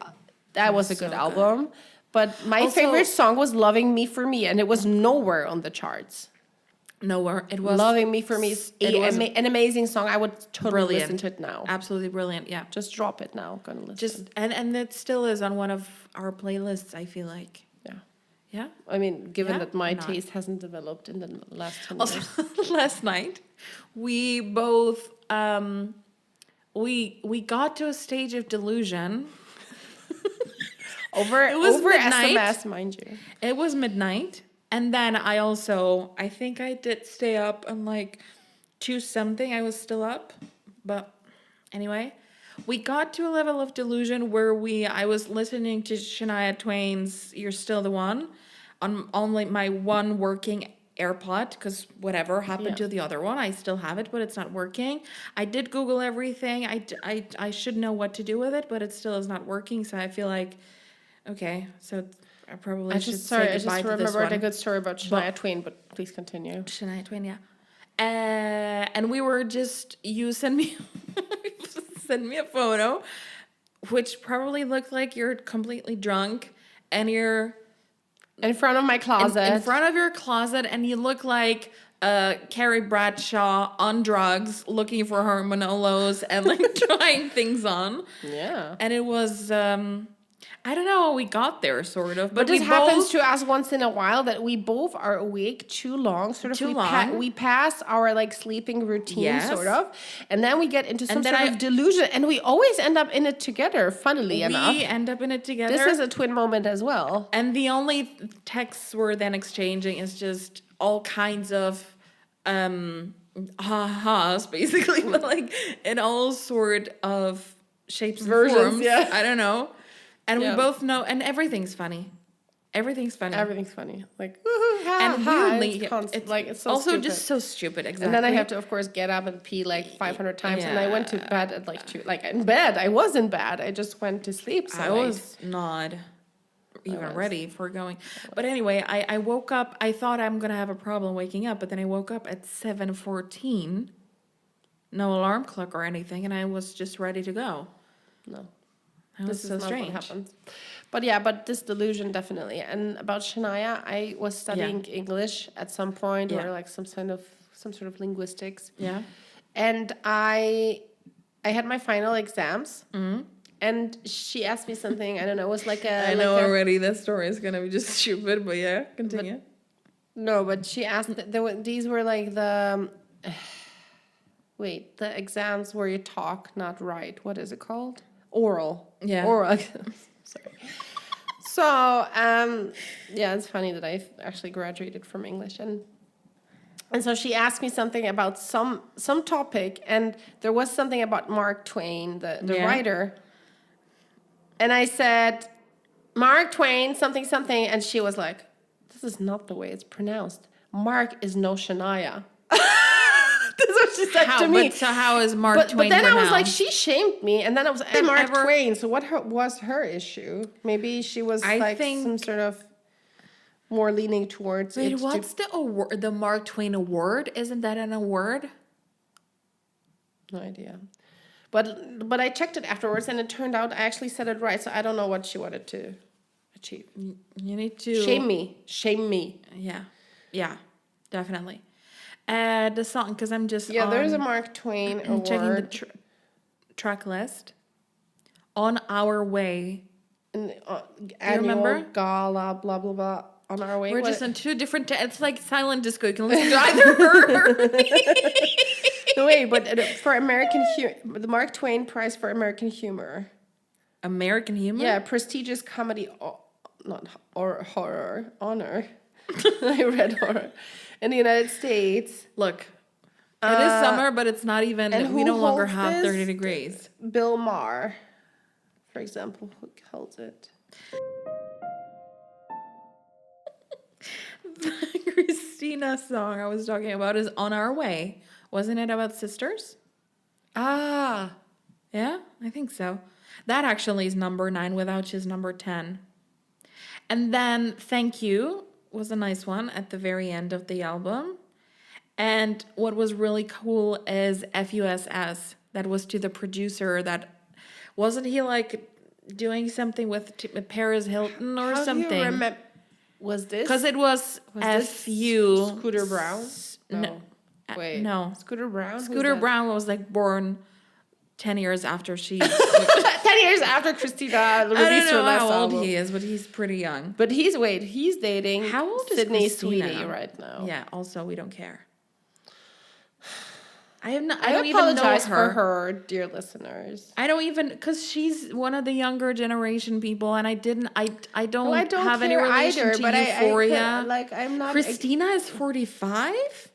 That was a good album, but my Also- favorite song was "Loving Me for Me," and it was nowhere on the charts. Nowhere. It was "Loving Me for Me" is an amazing song. I would totally brilliant. listen to it now. Absolutely brilliant. Yeah. Just drop it now. Gonna listen. Just and it still is on one of our playlists. I feel like. Yeah. Yeah. I mean, given Yeah, that my or not? taste hasn't developed in the last 10 Also, years. last night, we both we got to a stage of delusion. Over midnight. SMS, mind you. It was midnight, and then I think I did stay up and like 2 something. I was still up, but anyway, we got to a level of delusion where I was listening to Shania Twain's "You're Still the One" on like my one working AirPod, because whatever happened to the other one, I still have it, but it's not working. I did Google everything. I should know what to do with it, but it still is not working. So I feel like, okay, so I probably should say goodbye to this remembered one. a good story about Shania Twain, but please continue. Shania Twain, yeah. And we were you send me a photo, which probably looked like you're completely drunk, and you're In front of my closet. in front of your closet, and you look like Carrie Bradshaw on drugs, looking for her Manolos and like trying things on. Yeah. And it was I don't know how we got there, sort of. But this happens to us once in a while, that we both are awake too long. We pass our like sleeping routine, sort of. And then we get into some sort of delusion. And we always end up in it together, funnily enough. We end up in it together. This is a twin moment as well. And the only texts we're then exchanging is just all kinds of ha-has, basically. But like in all sort of shapes and forms. Yeah. I don't know. And we both know, and everything's funny. Everything's funny. Everything's funny. Like, and weirdly, it's so also stupid. just so stupid, exactly. And then I have to, of course, get up and pee like 500 times. And I went to bed at like 2. Like, in bed. I was in bed. I just went to sleep. So I was not even ready for going. But anyway, I woke up. I thought I'm going to have a problem waking up. But then I woke up at 7:14. No alarm clock or anything. And I was just ready to go. No. This is so strange. What happens. But this delusion, definitely. And about Shania, I was studying English at some point, or like some sort of linguistics. Yeah. And I had my final exams, and she asked me something. I don't know. It was like a. I know already. That story is gonna be just stupid, but yeah, continue. But she asked. These were like the. The exams where you talk, not write. What is it called? Oral. Yeah. Oral. Sorry. So, yeah, it's funny that I actually graduated from English, and so she asked me something about some topic, and there was something about Mark Twain, the Yeah. writer, and I said, Mark Twain, something, something, and she was like, this is not the way it's pronounced. Mark is no Shania. That's what she said to me. But so how is Mark But Twain then I was like, pronounced? she shamed me, and then I was like, hey, Mark ever- Twain. So what was her issue? Maybe she was I some think- sort of more leaning towards Wait, it. what's the award? The Mark Twain Award? Isn't that an award? No idea. But I checked it afterwards, and it turned out I actually said it right. So I don't know what she wanted to achieve. You need to Shame me. Shame me. Yeah, definitely. The song, because I'm just Yeah, there's a Mark Twain award. checking the track list. On Our Way. And, annual remember? gala, blah, blah, blah. On Our Way. We're What- just on two different. It's like silent disco. You can listen to either her or me. No, wait, but for American the Mark Twain Prize for American Humor. American humor. Yeah, prestigious comedy, horror honor. I read horror in the United States. Look, it is summer, but it's not even. and We who no longer holds have this? 30 degrees. Bill Maher, for example, who holds it? The Christina song I was talking about is On Our Way. Wasn't it about sisters? Ah, Yeah, I think so. That actually is number 9, Without You is number 10. And then Thank You was a nice one at the very end of the album. And what was really cool is FUSS. That was to the producer that, wasn't he like doing something with Paris Hilton or how something? do you remember? Was this? Because it was this FU. Scooter Brown? No. Wait. no. Scooter Brown? Who's Scooter that? Brown was like born 10 years after she. 10 years after Christina I released don't her know last how old album. he is, but he's pretty young. But he's dating How old is Sydney Christina? Sweetie right now. Yeah, also, we don't care. I don't I even know apologize her. for her, dear listeners. I don't even, because she's one of the younger generation people, and I don't No, I don't have any care relation either, to but Euphoria. I'm not. Christina is 45? Of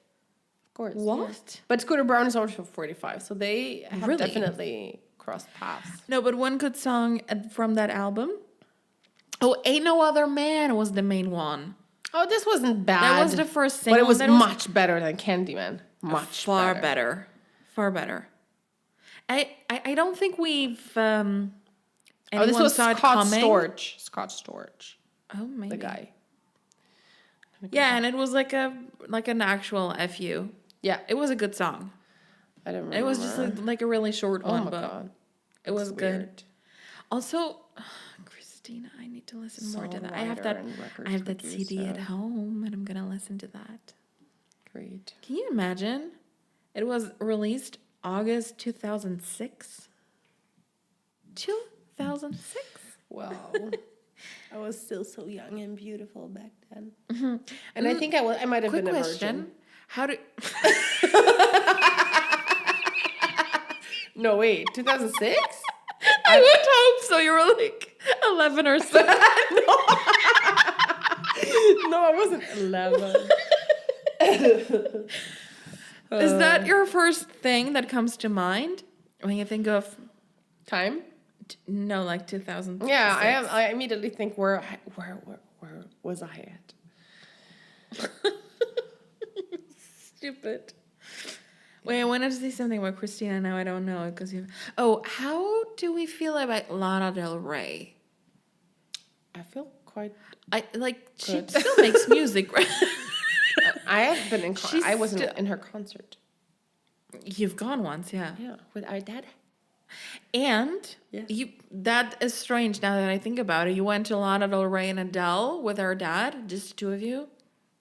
course. What? Yeah. But Scooter Brown is also 45, so they have Really? definitely crossed paths. No, but one good song from that album. Oh, Ain't No Other Man was the main one. Oh, this wasn't bad. That was the first but single. it was that much better than Candyman. Much far better. better. Far better. I don't think we've Oh, this anyone was saw it Scott coming. Storch. Scott Storch, Oh, maybe. the guy. Yeah, and it was like an actual FU. Yeah, It was a good song. I don't remember. It was just like a really short oh one, my but god, it was It's good. weird. Also, Christina, I need to listen more to that. I have that. Songwriter and record I have that CD at producer. home, and I'm gonna listen to that. Great. Can you imagine? It was released August 2006. 2006. Wow. I was still so young and beautiful back then. And I think I might have Quick been a question: virgin. How do? No, wait, 2006? I would hope so. You were like 11 or so. No, I wasn't 11. Is that your first thing that comes to mind when you think of? Time? No, like 2000. Yeah, I immediately think where was I at? Stupid. Wait, I want to say something about Christina now. I don't know because you. Oh, how do we feel about Lana Del Rey? I feel quite. I like she Good. still makes music, right? I have been in. She's I wasn't still- in her concert. You've gone once, yeah. Yeah, with our dad. And Yes. that is strange now that I think about it. You went to Lana Del Rey and Adele with our dad, just the two of you.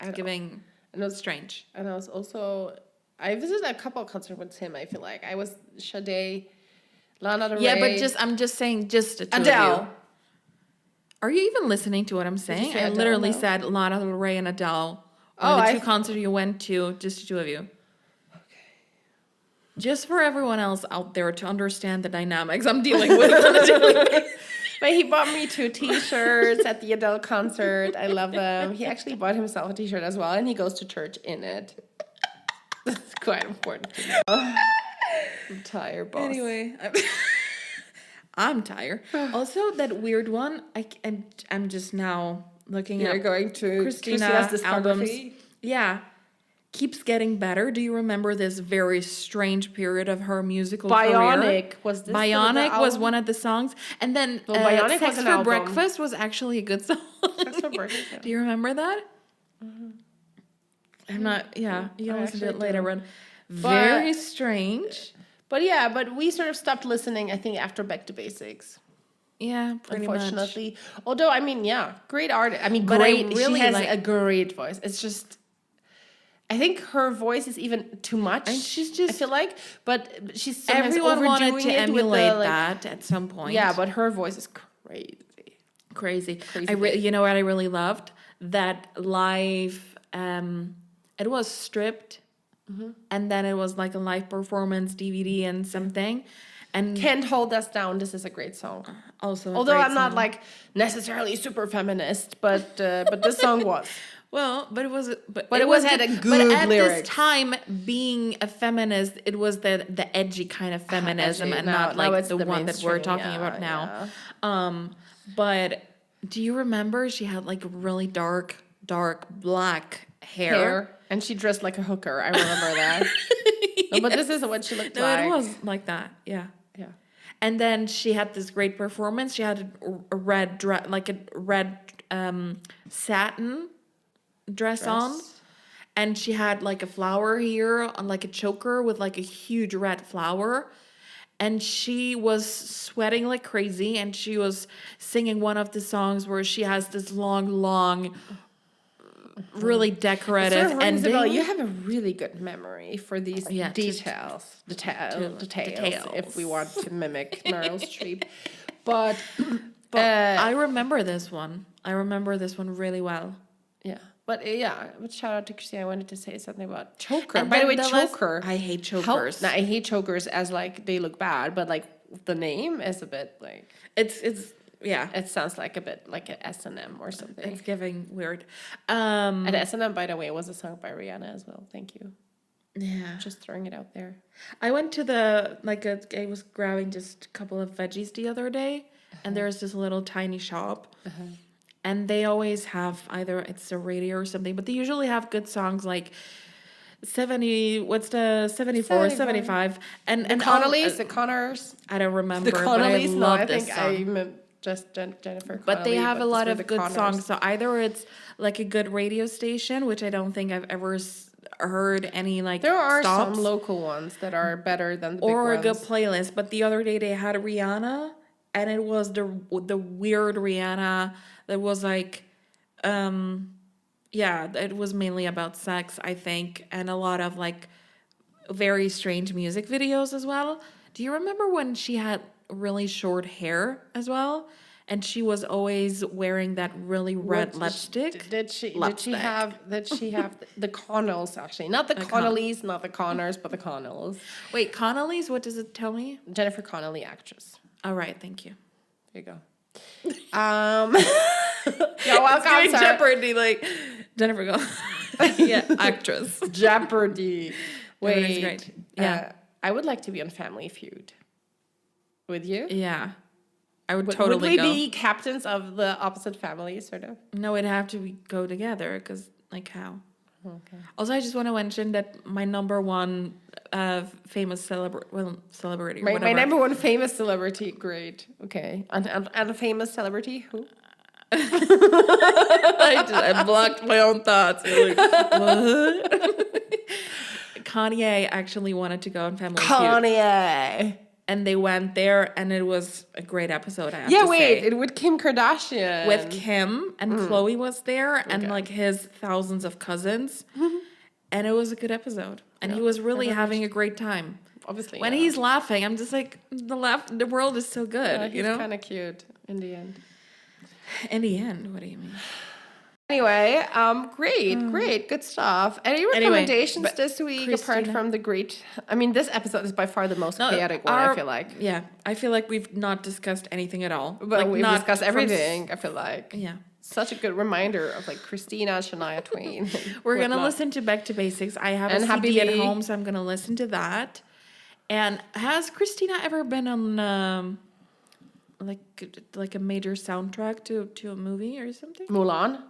It's giving And it was strange. And I was also. I visited a couple of concerts with him. I feel like I was Sade, Lana Del Rey. Yeah, but I'm just saying, just the two of Adele. you. Are you even listening to what I'm saying? say I Adele literally now? said Lana Del Rey and Adele. Oh, The I two concerts you went to, just the two of you. Okay. Just for everyone else out there to understand the dynamics I'm dealing with on a daily basis. But he bought me 2 T-shirts at the Adele concert. I love them. He actually bought himself a T-shirt as well, and he goes to church in it. That's quite important to know. I'm tired, boss. Anyway, I'm tired. Also, that weird one. I'm just now looking You're at going to Christina's Christina's albums. discography. Yeah, keeps getting better. Do you remember this very strange period of her musical Bionic career? was this Bionic the was album? one of the songs, and then Well, Bionic Sex was an for album. Breakfast was actually a good song. Sex for Breakfast, yeah. Do you remember that? I'm not. Yeah, you I listened to it actually later, do. but very strange. But we sort of stopped listening, I think, after Back to Basics. Yeah, pretty much. Unfortunately. Although, I mean, yeah, great artist. I mean, But great. I really she has like- a great voice. It's just, I think her voice is even too much. And she's just- I feel like, but she's sometimes Everyone wanted overdoing to it with emulate the, like, that at some point. yeah, but her voice is crazy. Crazy. Crazy You know what I really loved? That live, it was stripped, and then it was like a live performance DVD and something. And Can't Hold Us Down. This is a great song. also, a Although great I'm not song. like necessarily super feminist, but this song was. Well, but it was, but it was had a But good at lyrics. this time, being a feminist, it was the edgy kind of feminism, edgy. and Now- not now like it's the the one that we're mainstream, talking about yeah. now. But do you remember she had like really dark black hair? And she dressed like a hooker. I remember that. No, but this isn't what she looked No, like. it was like that. Yeah. Yeah. And then she had this great performance. She had a red dress, like a red satin dress on, and she had like a flower here on like a choker with like a huge red flower. And she was sweating like crazy, and she was singing one of the songs where she has this long, really decorative Sort of rings a ending. bell. You have a really good memory for these Yeah, details. Details, details. if we want to mimic Meryl Streep. But I remember this one. I remember this one really well. yeah. But shout out to Christina. I wanted to say something about choker. And By the then way, the last- choker. I hate How- chokers. No, I hate chokers as like they look bad, but like the name is a bit like It's yeah. it sounds like a bit like an S&M or something. It's giving weird. And S&M, by the way, was a song by Rihanna as well. Thank you. Yeah. Just throwing it out there. I went to I was grabbing just a couple of veggies the other day, and there's this little tiny shop, and they always have either it's a radio or something, but they usually have good songs like 70, what's the 74, 75, and Connolly's, the Connors. I don't remember, The but I Connolly's, no, love I this think song. I meant just Jennifer Connolly. But they have a lot these were of the good Connors. songs. So either it's like a good radio station, which I don't think I've ever heard any like There are stops, some local ones that are better than the big or a ones. good playlist. But the other day they had Rihanna, and it was the weird Rihanna that was like, it was mainly about sex, I think, and a lot of like very strange music videos as well. Do you remember when she had really short hair as well? And she was always wearing that really red lipstick. Did she Lipstick. have the Connells actually? Not the Connellys, not the Connors, but the Connells. Wait, Connolly's, what does it tell me? Jennifer Connelly, actress. All right, thank you. There you go. You're welcome, sir. Jeopardy, like Jennifer go. Yeah, actress. Jeopardy. Jeopardy's Wait, great. Yeah. I would like to be on Family Feud. Would you? Yeah. I would Would totally we go. be captains of the opposite families, sort of? No, it'd have to go together, because like how? Okay. Also, I just want to mention that my number one famous celebrity. My whatever. number one famous celebrity, great. Okay. And a famous celebrity, who? I blocked my own thoughts. Like, what? Kanye actually wanted to go on Family Feud, Kanye. and they went there, and it was a great episode. I have Yeah, to wait, say. it with Kim Kardashian. With Kim and Chloe was there, and like his thousands of cousins, and it was a good episode. And he was really having a great time. Obviously. When he's laughing, I'm just like the world is so good. he's you know. kind of cute in the end. In the end, what do you mean? Anyway, great, good stuff. Any recommendations but this week apart Christina- from the great? I mean, this episode is by far the most chaotic one. I feel like, Yeah, I feel like we've not discussed anything at all. but like, we've not discussed from everything. I feel like, Yeah. such a good reminder of like Christina, Shania Twain. We're going to whatnot. listen to Back to Basics. I have And a Happy CD at Bee. home, so I'm going to listen to that. And has Christina ever been on like a major soundtrack to a movie or something? Mulan.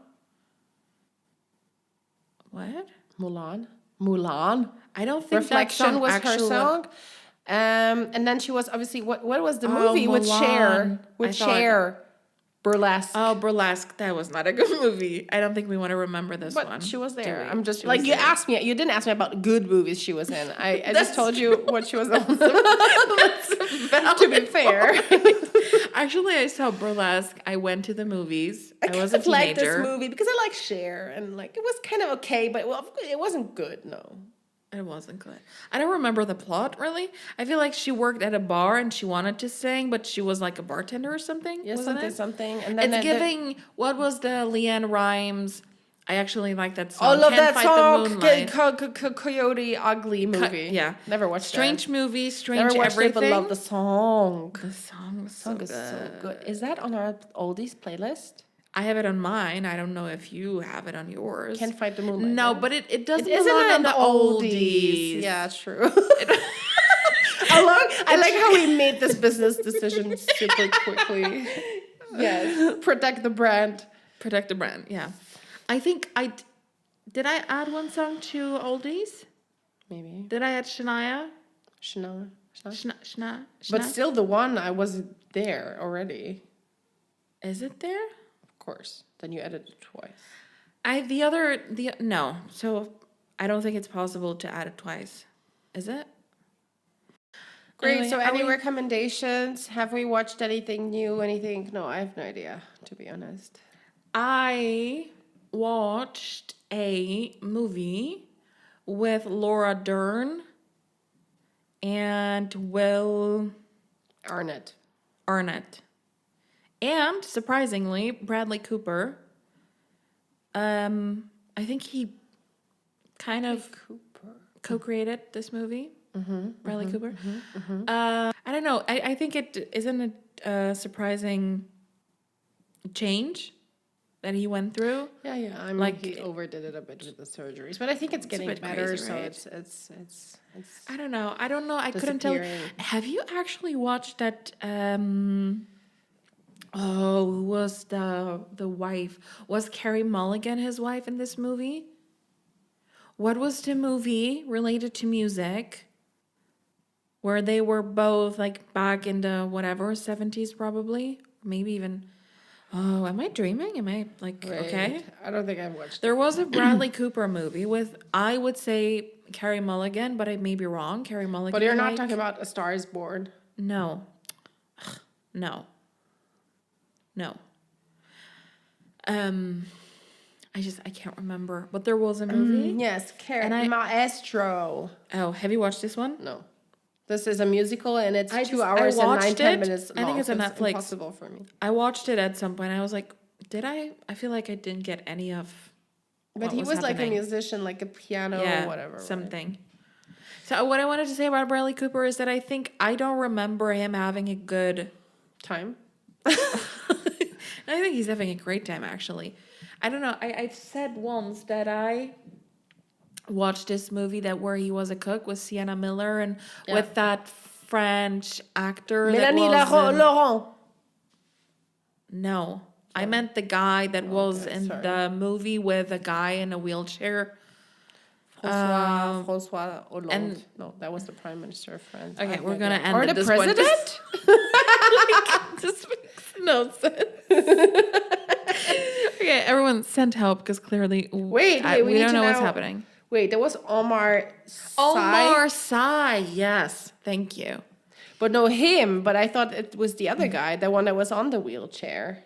What? Mulan. I don't think Reflection was her song. And then she was obviously what was the movie with Cher? Mulan. Cher. Burlesque. Oh, Burlesque. That was not a good movie. I don't think we want to remember this one. But she was do there. we? I'm just She like was you there. asked me. You didn't ask me about good movies she was in. I just told you what she was in. To be fair, Actually, I saw Burlesque. I went to the movies. I was a kind of like this teenager. movie because I like Cher and like it was kind of okay, but it wasn't good. No. It wasn't good. I don't remember the plot really. I feel like she worked at a bar and she wanted to sing, but she was like a bartender or something. Yeah, wasn't something. it? And then It's giving. What was the Leanne Rhymes? I actually like that song. I love Can't that Fight song. the Moonlight. Coyote Ugly movie. Yeah, Never watched strange that. movie, strange Never watched everything. it, but love the song. The song was so Song good. is so good. Is that on our oldies playlist? I have it on mine. I don't know if you have it on yours. Can't Fight the Moonlight. No, right? but it doesn't It isn't belong on on the oldies. Yeah, true. I like how we made this business decision super quickly. Yes, protect the brand. Protect the brand. Yeah, I think did I add one song to oldies? Maybe Did I add Shania? Shania. Shania. But still, the one I was there already. Is it there? Of course. Then you edited it twice. No. So I don't think it's possible to add it twice. Is it? Great. Anyway, So, are any we- recommendations? Have we watched anything new? Anything? No, I have no idea. To be honest. I watched a movie with Laura Dern and Will Arnett. Arnett. And surprisingly, Bradley Cooper. I think he kind of co-created this movie. Bradley Cooper. I don't know. I think it isn't a surprising change that he went through. Yeah. I mean, Like, he overdid it a bit with the surgeries, but I think it's getting bit better. crazy, So right? it's I don't know. I couldn't tell. disappearing. Have you actually watched that? Who was the wife? Was Carey Mulligan his wife in this movie? What was the movie related to music? Where they were both like back in the whatever 70s probably, maybe even. Oh, am I dreaming? Am I like okay? Wait, I don't think I've watched. There was a Bradley Cooper movie with, I would say, Carey Mulligan, but I may be wrong. Carey Mulligan. But you're not like- talking about A Star Is Born. No. No. No. I can't remember. But there was a movie. Yes, And I- Maestro. Oh, have you watched this one? No, this is a musical and it's I 2 just- I hours and watched 10 it. minutes long. I think it's on so Netflix. Impossible for me. I watched it at some point. I was like, did I? I feel like I didn't get any of. But what he was like a happening. musician, like a piano, Yeah, whatever. right? something. So what I wanted to say about Bradley Cooper is that I don't remember him having a good. Time. I think he's having a great time, actually. I don't know. I said once that I watched this movie where he was a cook with Sienna Miller and Yeah. with that French actor. Mélanie that was in- Laurent. No, I meant the guy that was Okay, in sorry. the movie with a guy in a wheelchair. François Hollande. and- No, that was the Prime Minister of France. Okay, I have we're no gonna idea. end Or at the this point. president? This makes no sense. Okay, everyone send help because clearly Wait, we we need don't to know what's know- happening. Wait, there was Omar Sy. Omar Sy, yes, thank you. But no, him. But I thought it was the other guy, the one that was on the wheelchair.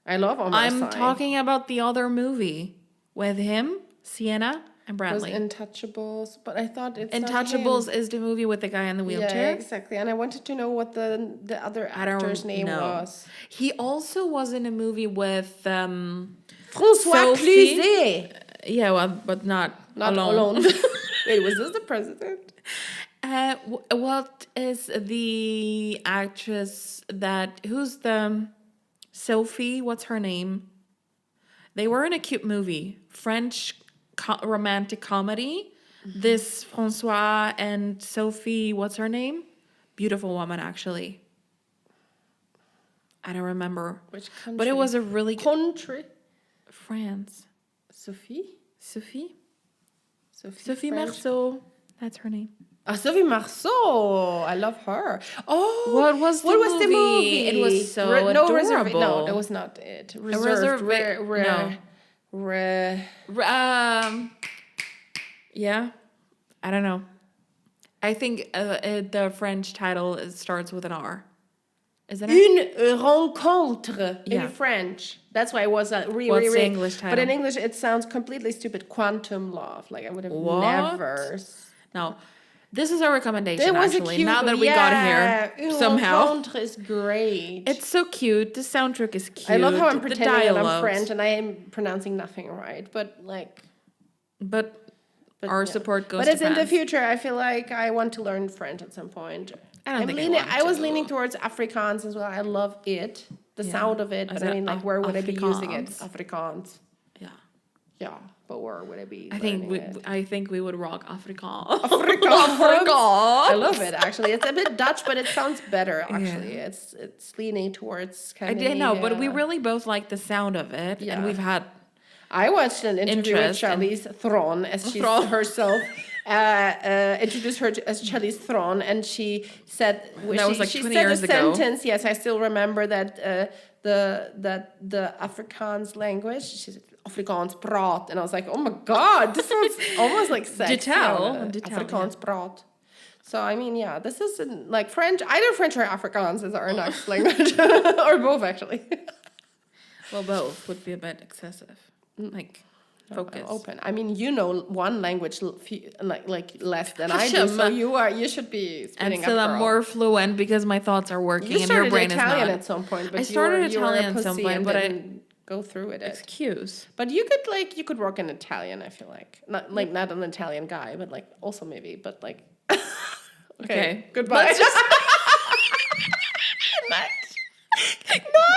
I love Omar I'm Sy. talking about the other movie with him, Sienna, and It was Bradley. Intouchables, but I thought it's not Intouchables him. is the movie with the guy in the Yeah, wheelchair. exactly. And I wanted to know what the other I don't actor's name know. was. He also was in a movie with François Sophie. Cluzet. Yeah, well, but not Alone. Wait, was this the president? What is the actress who's the Sophie? What's her name? They were in a cute movie, French romantic comedy. Mm-hmm. This Francois and Sophie, what's her name? Beautiful woman, actually. I don't remember. Which country? But it was a really country. France. Sophie Marceau. That's her name. Sophie Marceau. I love her. Oh, what was the movie? It was so adorable. No, that was not it. Reserved. Yeah. I don't know. I think the French title starts with an R. Isn't it? Une rencontre in French. That's why it was a What's the English title? But in English, it sounds completely stupid. Quantum love. Like I would have never. No. This is our recommendation, It was actually, a cute, now that we got here, somehow. Rencontre is great. It's so cute. The soundtrack is cute. I love how I'm pretending that I'm French and I am pronouncing nothing right. But our support goes to But it's France. in the future. I feel like I want to learn French at some point. I was leaning towards Afrikaans as well. I love it. The sound of it. But I mean, like, where would I be using it? Afrikaans. Yeah. Yeah. But where would I be? I think we would rock Afrikaans. Afrikaans. I love it, actually. It's a bit Dutch, but it sounds better, actually. Yeah. It's leaning towards kind of. I didn't know, but we really both like the sound of it. Yeah. And we've had. I watched an interview with Charlize Theron, as she herself introduced her as Charlize Theron, and she said that was like 20 years ago. Sentence. Yes, I still remember that the Afrikaans language. She said Afrikaans praat, and I was like, oh my god, this sounds almost like sex. Afrikaans praat. So I mean, yeah, this is like French. Either French or Afrikaans is our next language, or both actually. Well, both would be a bit excessive. Like, focus. Open. I mean, you know one language like less than I do, so you should be speeding up. And still I'm more fluent because my thoughts are working and your brain is not. You started Italian at some point, but I started Italian at some point, but I go through with it. Excuse. But you could work in Italian. I feel like not an Italian guy, but like also maybe, but like. Okay. Goodbye. No,